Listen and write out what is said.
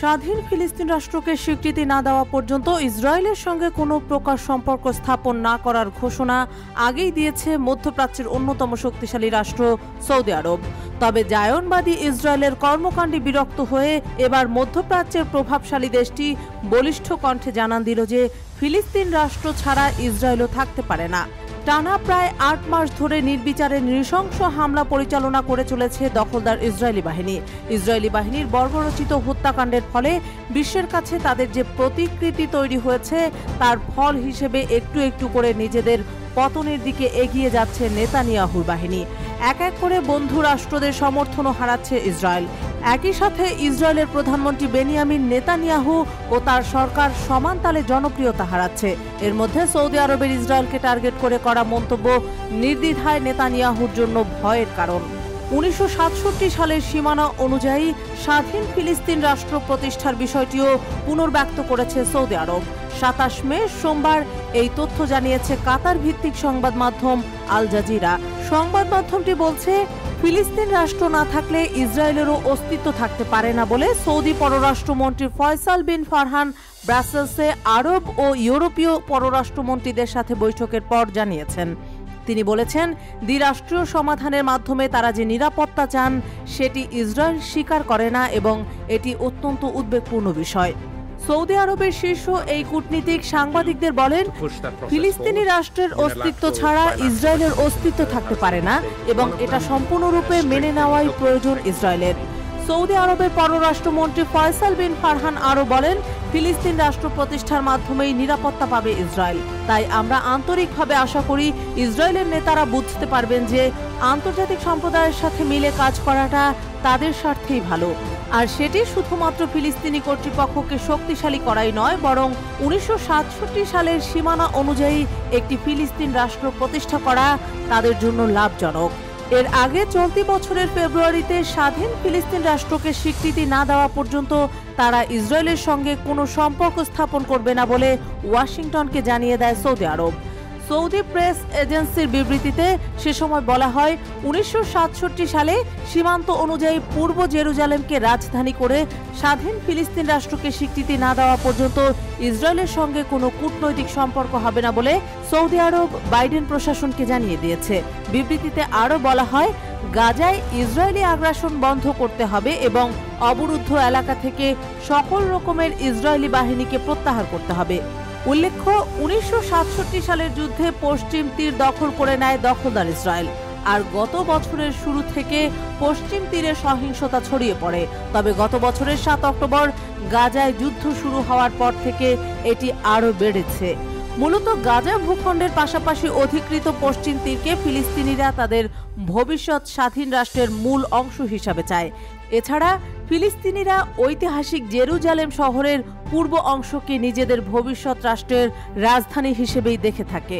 স্বাধীন ফিলিস্তিন রাষ্ট্রকে স্বীকৃতি না দেওয়া পর্যন্ত ইসরায়েলের সঙ্গে কোনো প্রকার সম্পর্ক স্থাপন না করার ঘোষণা আগেই দিয়েছে মধ্যপ্রাচ্যের অন্যতম শক্তিশালী রাষ্ট্র সৌদি আরব। তবে জায়নবাদী ইসরায়েলের কর্মকাণ্ডে বিরক্ত হয়ে এবার মধ্যপ্রাচ্যের প্রভাবশালী দেশটি বলিষ্ঠ কণ্ঠে জানান দিল যে ফিলিস্তিন রাষ্ট্র ছাড়া ইসরায়েলও থাকতে পারে না। টানা প্রায় ৮ মাস ধরে নির্বিচারে নৃশংস হামলা পরিচালনা করে চলেছে দখলদার ইসরায়েলি বাহিনীর বর্বরচিত হত্যাকাণ্ডের ফলে বিশ্বের কাছে তাদের যে প্রতিকৃতি তৈরি হয়েছে তার ফল হিসেবে একটু একটু করে নিজেদের পতনের দিকে এগিয়ে যাচ্ছে নেতানিয়াহুর বাহিনী। এক এক করে বন্ধু রাষ্ট্রদের সমর্থনও হারাচ্ছে ইসরায়েল। একই সাথে ইসরায়েলের প্রধানমন্ত্রী বেনিয়ামিন নেতানিয়াহু ও তার সরকার সমান তালে জনপ্রিয়তা হারাচ্ছে। এর মধ্যে সৌদি আরবের ইসরায়েলকে টার্গেট করে করা মন্তব্য নির্দ্বিধায় নেতানিয়াহুর জন্য ভয়ের কারণ। 1967 সালের সীমানা অনুযায়ী স্বাধীন ফিলিস্তিন রাষ্ট্র প্রতিষ্ঠার বিষয়টিও পুনর্ব্যক্ত করেছে সৌদি আরব। 27 মে সোমবার এই তথ্য জানিয়েছে কাতার ভিত্তিক সংবাদ মাধ্যম আল জাজিরা। সংবাদ মাধ্যমটি বলছে, ফিলিস্তিন রাষ্ট্র না থাকলে ইসরায়েলেরও অস্তিত্ব থাকতে পারে না বলে সৌদি পররাষ্ট্রমন্ত্রী ফয়সাল বিন ফারহান ব্রাসেলসে আরব ও ইউরোপীয় পররাষ্ট্রমন্ত্রীদের সাথে বৈঠকের পর জানিয়েছেন। তিনি বলেছেন, দ্বিরাষ্ট্রীয় সমাধানের মাধ্যমে তারা যে নিরাপত্তা চান সেটি ইসরায়েল স্বীকার করে না এবং এটি অত্যন্ত উদ্বেগপূর্ণ বিষয়। সৌদি আরবের শীর্ষ এই কূটনীতিক সাংবাদিকদের বলেন, ফিলিস্তিনি রাষ্ট্রের অস্তিত্ব ছাড়া ইসরায়েলের অস্তিত্ব থাকতে পারে না এবং এটা সম্পূর্ণরূপে মেনে নেওয়াই প্রয়োজন ইসরায়েলের। সৌদি আরবের পররাষ্ট্রমন্ত্রী ফয়সাল বিন ফারহান আরও বলেন, ফিলিস্তিন রাষ্ট্র প্রতিষ্ঠার মাধ্যমেই নিরাপত্তা পাবে ইসরায়েল। তাই আমরা আন্তরিকভাবে আশা করি ইসরায়েলের নেতারা বুঝতে পারবেন যে আন্তর্জাতিক সম্প্রদায়ের সাথে মিলে কাজ করাটা তাদের স্বার্থেই ভালো। আর সেটি শুধুমাত্র ফিলিস্তিনি কর্তৃপক্ষকে শক্তিশালী করাই নয়, বরং 1967 সালের সীমানা অনুযায়ী একটি ফিলিস্তিন রাষ্ট্র প্রতিষ্ঠা করা তাদের জন্য লাভজনক। এর আগে চলতি বছরের ফেব্রুয়ারিতে স্বাধীন ফিলিস্তিন রাষ্ট্রকে স্বীকৃতি না দেওয়া পর্যন্ত তারা ইসরায়েলের সঙ্গে কোনো সম্পর্ক স্থাপন করবে না বলে ওয়াশিংটনকে জানিয়ে দেয় সৌদি আরব। সৌদি প্রেস এজেন্সির বিবৃতিতে সে সময় বলা হয়, 1967 সালে সীমান্ত অনুযায়ী পূর্ব জেরুজালেমকে রাজধানী করে স্বাধীন ফিলিস্তিন রাষ্ট্রকে স্বীকৃতি না দেওয়া পর্যন্ত ইসরায়েলের সঙ্গে কোনো কূটনৈতিক সম্পর্ক হবে না বলে সৌদি আরব বাইডেন প্রশাসনকে জানিয়ে দিয়েছে। বিবৃতিতে আরও বলা হয়, গাজায় ইসরায়েলি আগ্রাসন বন্ধ করতে হবে এবং অবরুদ্ধ এলাকা থেকে সকল রকমের ইসরায়েলি বাহিনীকে প্রত্যাহার করতে হবে। উল্লেখ্য, 1967 সালের যুদ্ধে পশ্চিম তীর দখল করে নেয় দখলদার ইসরায়েল। আর গত বছরের শুরু থেকে পশ্চিম তীরে সহিংসতা ছড়িয়ে পড়ে। তবে গত বছরের 7 অক্টোবর গাজায় যুদ্ধ শুরু হওয়ার পর থেকে এটি আরও বেড়েছে। মূলত গাজা ভূখণ্ডের পাশাপাশি অধিকৃত পশ্চিম তীরকে ফিলিস্তিনিরা তাদের ভবিষ্যৎ স্বাধীন রাষ্ট্রের মূল অংশ হিসাবে চায়। এছাড়া ফিলিস্তিনিরা ঐতিহাসিক জেরুজালেম শহরের পূর্ব অংশকে নিজেদের ভবিষ্যৎ রাষ্ট্রের রাজধানী হিসেবেই দেখে থাকে।